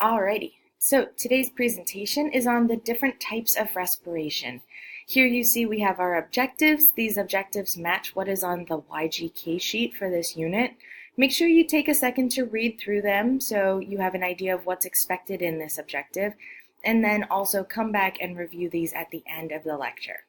Alrighty, so today's presentation is on the different types of respiration. Here you see we have our objectives. These objectives match what is on the YGK sheet for this unit. Make sure you take a second to read through them so you have an idea of what's expected in this objective, and then also come back and review these at the end of the lecture.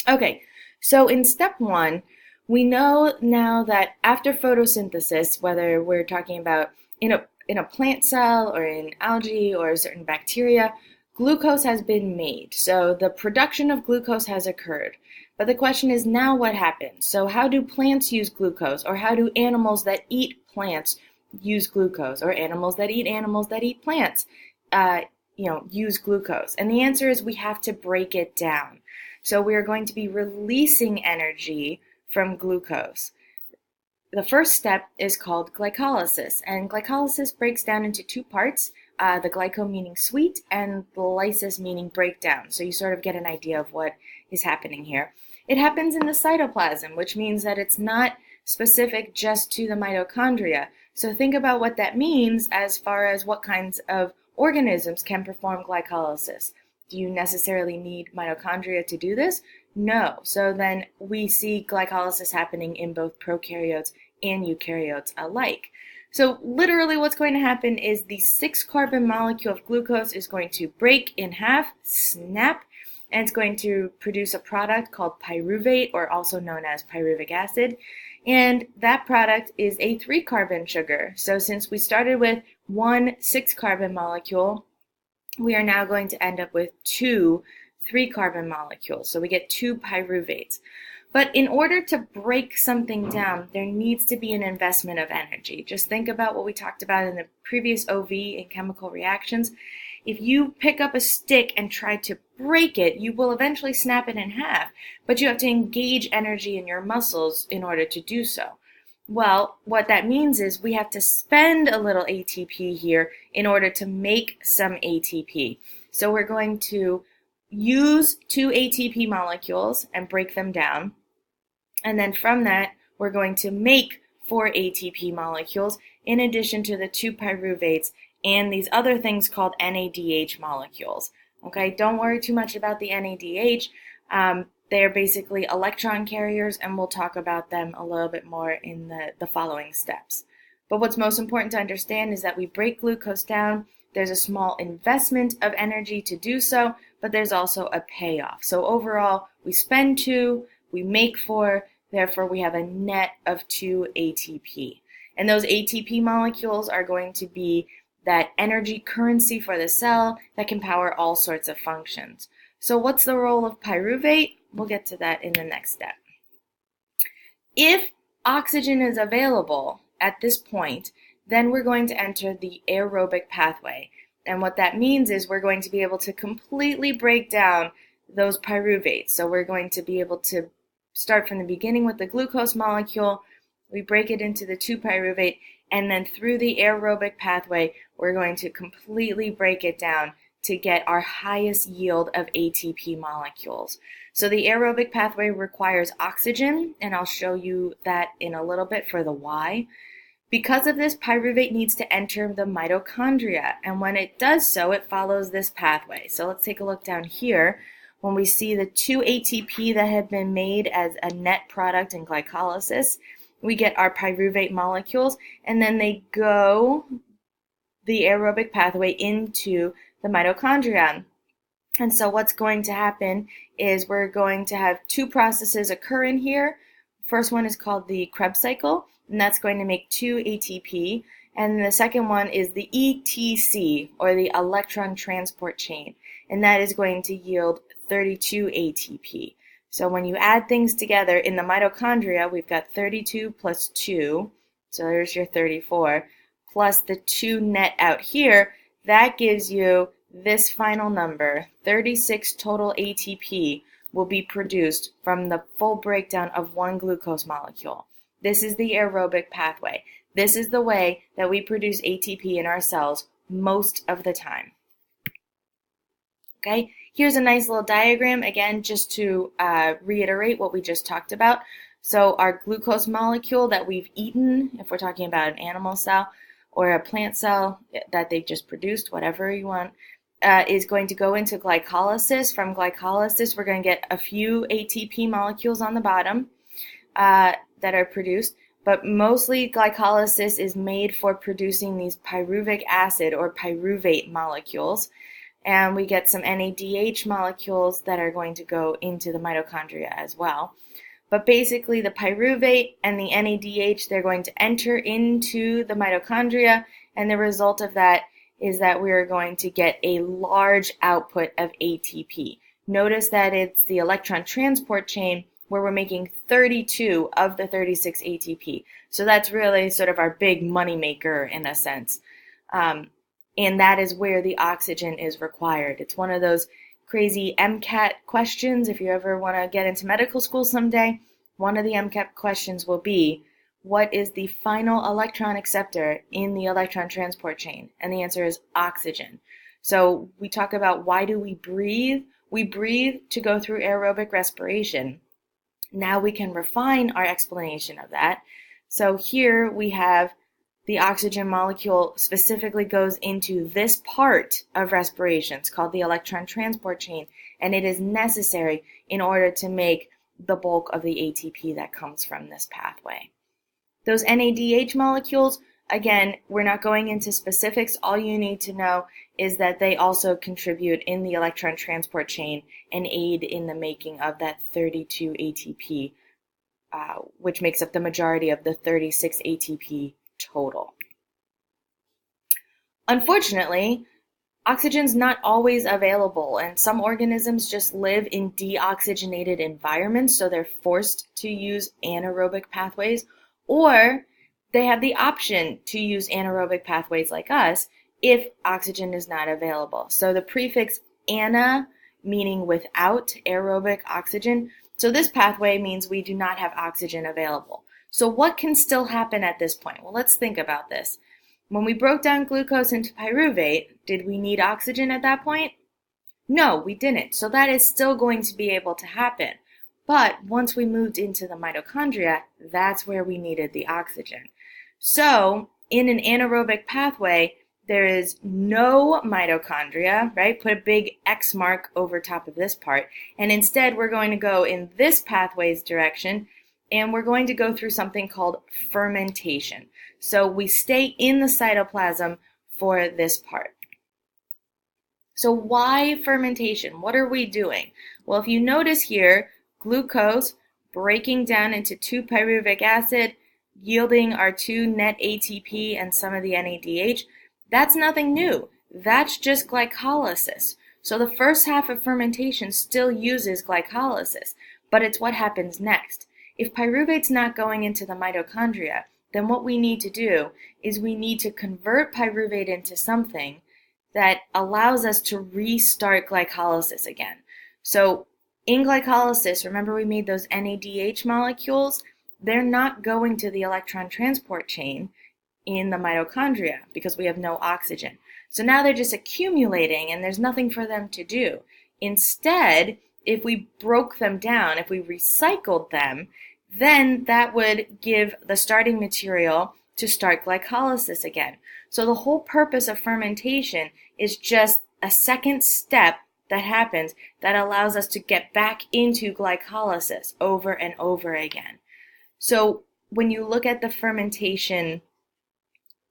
Okay, so in step one, we know now that after photosynthesis, whether we're talking about in a plant cell or in algae or a certain bacteria, glucose has been made. So the production of glucose has occurred. But the question is now what happens? So how do plants use glucose, or how do animals that eat plants use glucose, or animals that eat plants use glucose? And the answer is we have to break it down. So we are going to be releasing energy from glucose. The first step is called glycolysis, and glycolysis breaks down into two parts, the glyco meaning sweet and the lysis meaning breakdown. So you sort of get an idea of what is happening here. It happens in the cytoplasm, which means that it's not specific just to the mitochondria. So think about what that means as far as what kinds of organisms can perform glycolysis. Do you necessarily need mitochondria to do this? No. So then we see glycolysis happening in both prokaryotes and eukaryotes alike. So literally what's going to happen is the 6-carbon molecule of glucose is going to break in half, snap, and it's going to produce a product called pyruvate, or also known as pyruvic acid. And that product is a 3-carbon sugar. So since we started with one 6-carbon molecule, we are now going to end up with two 3-carbon molecules. So we get two pyruvates. But in order to break something down, there needs to be an investment of energy. Just think about what we talked about in the previous OV in chemical reactions. If you pick up a stick and try to break it, you will eventually snap it in half, but you have to engage energy in your muscles in order to do so. Well, what that means is we have to spend a little ATP here in order to make some ATP. So we're going to use two ATP molecules and break them down. And then from that, we're going to make 4 ATP molecules in addition to the 2 pyruvates and these other things called NADH molecules. Okay, don't worry too much about the NADH. They're basically electron carriers, and we'll talk about them a little bit more in the following steps. But what's most important to understand is that we break glucose down. There's a small investment of energy to do so, but there's also a payoff. So overall, we spend 2, we make 4, therefore we have a net of 2 ATP. And those ATP molecules are going to be that energy currency for the cell that can power all sorts of functions. So what's the role of pyruvate? We'll get to that in the next step. If oxygen is available at this point, then we're going to enter the aerobic pathway. And what that means is we're going to be able to completely break down those pyruvates. So we're going to be able to start from the beginning with the glucose molecule, we break it into the 2-pyruvate, and then through the aerobic pathway, we're going to completely break it down to get our highest yield of ATP molecules. So the aerobic pathway requires oxygen, and I'll show you that in a little bit for the why. Because of this, pyruvate needs to enter the mitochondria, and when it does so, it follows this pathway. So let's take a look down here. When we see the 2 ATP that have been made as a net product in glycolysis, we get our pyruvate molecules, and then they go the aerobic pathway into the mitochondria. And so what's going to happen is we're going to have 2 processes occur in here. First one is called the Krebs cycle, and that's going to make 2 ATP. And the second one is the ETC, or the electron transport chain, and that is going to yield 32 ATP. So when you add things together in the mitochondria, we've got 32 plus 2, so there's your 34, plus the 2 net out here, that gives you this final number. 36 total ATP will be produced from the full breakdown of one glucose molecule. This is the aerobic pathway. This is the way that we produce ATP in our cells most of the time. Okay, here's a nice little diagram, again, just to reiterate what we just talked about. So our glucose molecule that we've eaten, if we're talking about an animal cell, or a plant cell that they've just produced, whatever you want, is going to go into glycolysis. From glycolysis, we're going to get a few ATP molecules on the bottom that are produced, but mostly glycolysis is made for producing these pyruvic acid or pyruvate molecules, and we get some NADH molecules that are going to go into the mitochondria as well. But basically the pyruvate and the NADH, they're going to enter into the mitochondria, and the result of that is that we're going to get a large output of ATP. Notice that it's the electron transport chain where we're making 32 of the 36 ATP. So that's really sort of our big money maker in a sense. And that is where the oxygen is required. It's one of those crazy MCAT questions. If you ever want to get into medical school someday, one of the MCAT questions will be, what is the final electron acceptor in the electron transport chain? And the answer is oxygen. So we talk about, why do we breathe? We breathe to go through aerobic respiration. Now we can refine our explanation of that. So here we have the oxygen molecule specifically goes into this part of respiration. It's called the electron transport chain, and it is necessary in order to make the bulk of the ATP that comes from this pathway. Those NADH molecules, again, we're not going into specifics. All you need to know is that they also contribute in the electron transport chain and aid in the making of that 32 ATP, which makes up the majority of the 36 ATP total. Unfortunately, oxygen's not always available, and some organisms just live in deoxygenated environments, so they're forced to use anaerobic pathways, or they have the option to use anaerobic pathways like us if oxygen is not available. So the prefix ana, meaning without aerobic oxygen, so this pathway means we do not have oxygen available. So what can still happen at this point? Well, let's think about this. When we broke down glucose into pyruvate, did we need oxygen at that point? No, we didn't. So that is still going to be able to happen. But once we moved into the mitochondria, that's where we needed the oxygen. So in an anaerobic pathway, there is no mitochondria, right? Put a big X mark over top of this part. And instead, we're going to go in this pathway's direction, and we're going to go through something called fermentation. So we stay in the cytoplasm for this part. So why fermentation? What are we doing? Well, if you notice here, glucose breaking down into 2-pyruvic acid, yielding our 2 net ATP and some of the NADH, that's nothing new. That's just glycolysis. So the first half of fermentation still uses glycolysis, but it's what happens next. If pyruvate's not going into the mitochondria, then what we need to do is we need to convert pyruvate into something that allows us to restart glycolysis again. So in glycolysis, remember we made those NADH molecules? They're not going to the electron transport chain in the mitochondria because we have no oxygen. So now they're just accumulating and there's nothing for them to do. Instead, if we broke them down, if we recycled them, then that would give the starting material to start glycolysis again. So the whole purpose of fermentation is just a second step that happens that allows us to get back into glycolysis over and over again. So when you look at the fermentation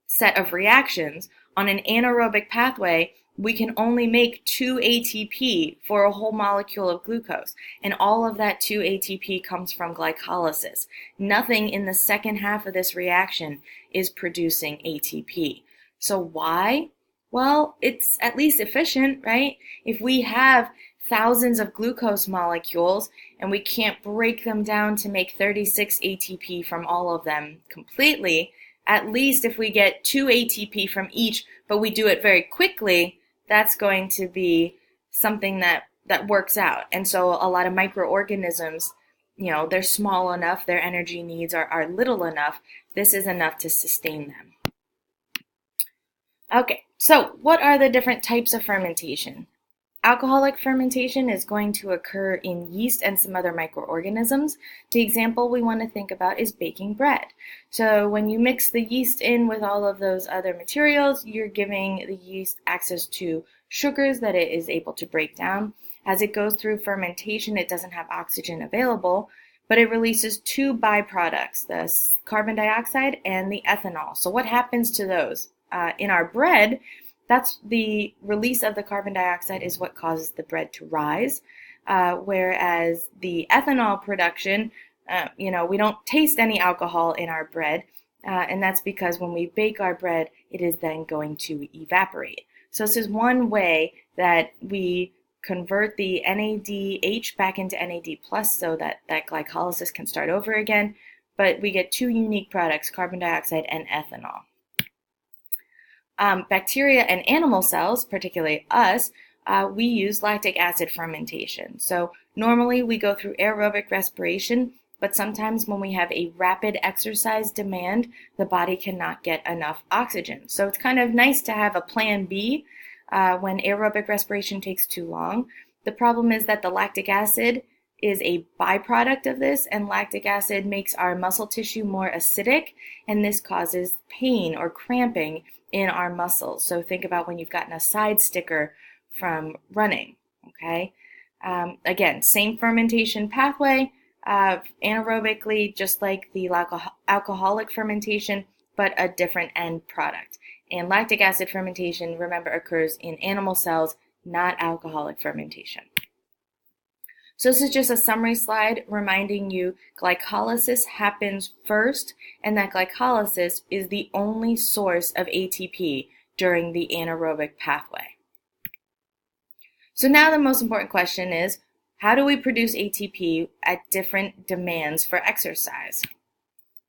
set of reactions, on an anaerobic pathway, we can only make 2 ATP for a whole molecule of glucose, and all of that 2 ATP comes from glycolysis. Nothing in the second half of this reaction is producing ATP. So why? Well, it's at least efficient, right? If we have thousands of glucose molecules and we can't break them down to make 36 ATP from all of them completely, at least if we get 2 ATP from each, but we do it very quickly, that's going to be something that works out. And so a lot of microorganisms, they're small enough, their energy needs are little enough. This is enough to sustain them. Okay, so what are the different types of fermentation? Alcoholic fermentation is going to occur in yeast and some other microorganisms. The example we want to think about is baking bread. So when you mix the yeast in with all of those other materials, you're giving the yeast access to sugars that it is able to break down. As it goes through fermentation, it doesn't have oxygen available, but it releases two byproducts, the carbon dioxide and the ethanol. So what happens to those? In our bread, that's the release of the carbon dioxide is what causes the bread to rise, whereas the ethanol production, we don't taste any alcohol in our bread, and that's because when we bake our bread, it is then going to evaporate. So this is one way that we convert the NADH back into NAD+, so that glycolysis can start over again, but we get two unique products, carbon dioxide and ethanol. Bacteria and animal cells, particularly us, we use lactic acid fermentation. So normally we go through aerobic respiration, but sometimes when we have a rapid exercise demand, the body cannot get enough oxygen. So it's kind of nice to have a plan B when aerobic respiration takes too long. The problem is that the lactic acid is a byproduct of this, and lactic acid makes our muscle tissue more acidic, and this causes pain or cramping in our muscles. So think about when you've gotten a side sticker from running, okay? Again, same fermentation pathway, anaerobically, just like the alcoholic fermentation, but a different end product. And lactic acid fermentation, remember, occurs in animal cells, not alcoholic fermentation. So this is just a summary slide reminding you glycolysis happens first, and that glycolysis is the only source of ATP during the anaerobic pathway. So now the most important question is, how do we produce ATP at different demands for exercise?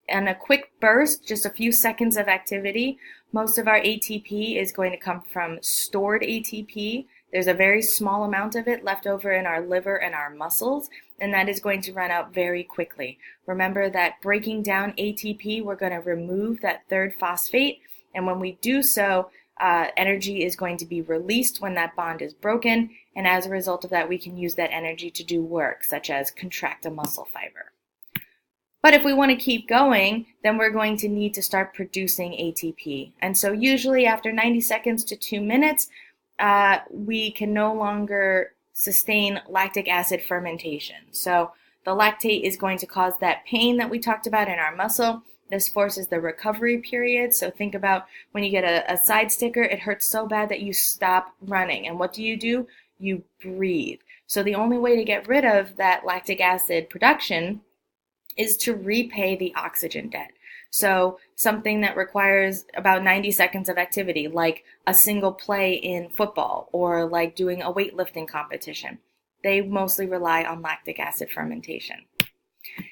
In a quick burst, just a few seconds of activity, most of our ATP is going to come from stored ATP. There's a very small amount of it left over in our liver and our muscles, and that is going to run out very quickly. Remember that breaking down ATP, we're going to remove that third phosphate, and when we do so, energy is going to be released when that bond is broken, and as a result of that, we can use that energy to do work, such as contract a muscle fiber. But if we want to keep going, then we're going to need to start producing ATP. And so usually after 90 seconds to 2 minutes, we can no longer sustain lactic acid fermentation. So the lactate is going to cause that pain that we talked about in our muscle. This forces the recovery period. So think about when you get a side sticker, it hurts so bad that you stop running. And what do? You breathe. So the only way to get rid of that lactic acid production is to repay the oxygen debt. So something that requires about 90 seconds of activity, like a single play in football or like doing a weightlifting competition, they mostly rely on lactic acid fermentation.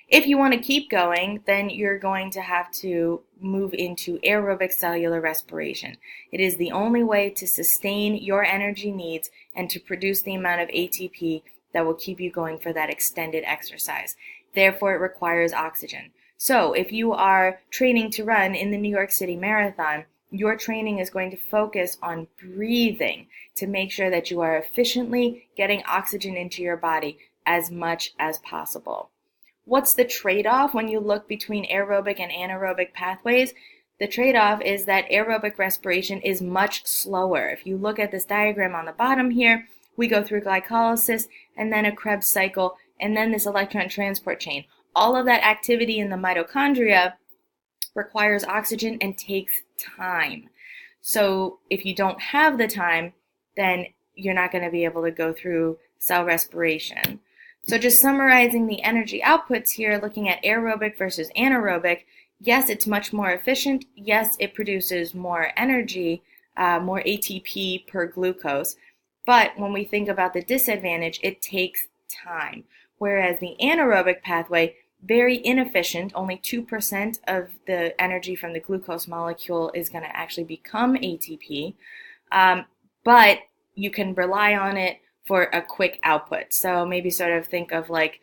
If you want to keep going, then you're going to have to move into aerobic cellular respiration. It is the only way to sustain your energy needs and to produce the amount of ATP that will keep you going for that extended exercise. Therefore, it requires oxygen. So if you are training to run in the New York City Marathon, your training is going to focus on breathing to make sure that you are efficiently getting oxygen into your body as much as possible. What's the trade-off when you look between aerobic and anaerobic pathways? The trade-off is that aerobic respiration is much slower. If you look at this diagram on the bottom here, we go through glycolysis and then a Krebs cycle and then this electron transport chain. All of that activity in the mitochondria requires oxygen and takes time. So if you don't have the time, then you're not going to be able to go through cell respiration. So just summarizing the energy outputs here, looking at aerobic versus anaerobic, yes, it's much more efficient. Yes, it produces more energy, more ATP per glucose. But when we think about the disadvantage, it takes time. Whereas the anaerobic pathway, very inefficient, only 2% of the energy from the glucose molecule is going to actually become ATP, but you can rely on it for a quick output. So maybe sort of think of like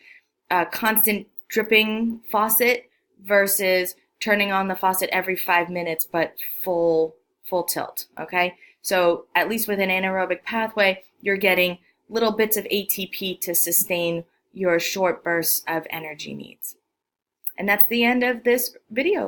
a constant dripping faucet versus turning on the faucet every 5 minutes, but full tilt, okay? So at least with an anaerobic pathway, you're getting little bits of ATP to sustain your short bursts of energy needs. And that's the end of this video.